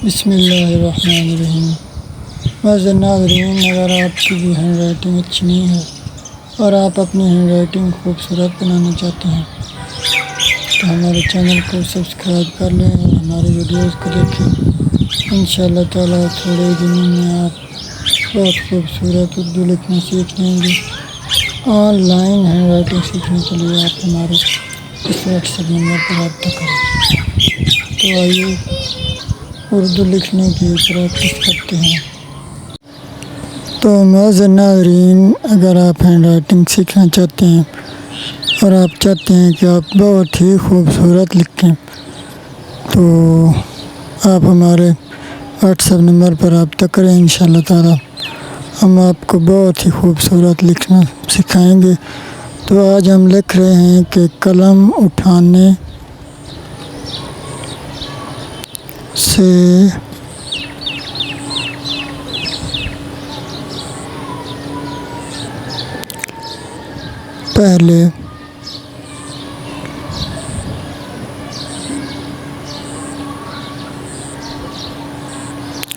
بسم اللہ الرحمن الرحیم۔ معزز ناظرین، اگر آپ کی بھی ہینڈ رائٹنگ اچھی نہیں ہے اور آپ اپنی ہینڈ رائٹنگ خوبصورت بنانا چاہتے ہیں تو ہمارے چینل کو سبسکرائب کر لیں اور ہماری ویڈیوز کو دیکھیں۔ انشاءاللہ تعالیٰ تھوڑے دنوں میں آپ بہت خوبصورت اردو لکھنا سیکھ لیں گے۔ آن لائن ہینڈ رائٹنگ سیکھنے کے لیے آپ ہمارے اس واٹس ایپ نمبر پر رابطہ کریں۔ تو آئیے اردو لکھنے کی پریکٹس کرتے ہیں۔ تو معزز ناظرین، اگر آپ ہینڈ رائٹنگ سیکھنا چاہتے ہیں اور آپ چاہتے ہیں کہ آپ بہت ہی خوبصورت لکھیں تو آپ ہمارے واٹس ایپ نمبر پر رابطہ کریں۔ انشاءاللہ تعالیٰ ہم آپ کو بہت ہی خوبصورت لکھنا سکھائیں گے۔ تو آج ہم لکھ رہے ہیں کہ قلم اٹھانے سے پہلے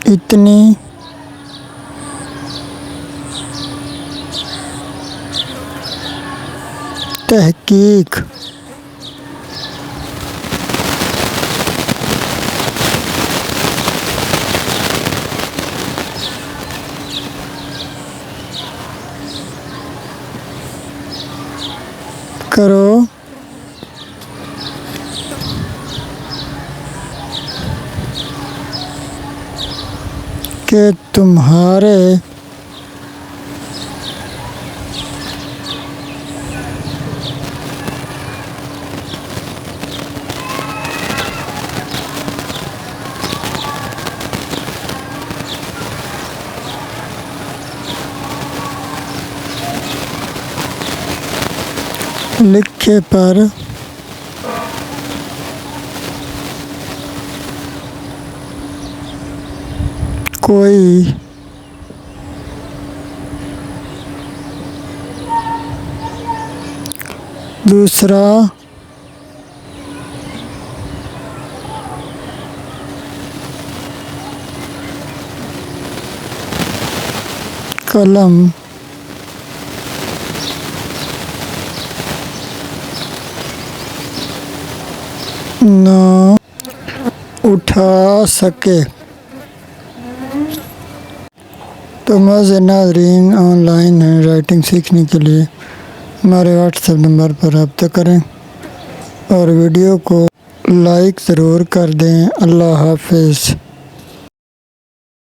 اتنی تحقیق کرو کہ تمہارے لکھے پر کوئی دوسرا قلم نہ اٹھا سکے۔ تو معزز ناظرین، آن لائن ہینڈ رائٹنگ سیکھنے کے لیے ہمارے واٹس ایپ نمبر پر رابطہ کریں اور ویڈیو کو لائک ضرور کر دیں۔ اللہ حافظ۔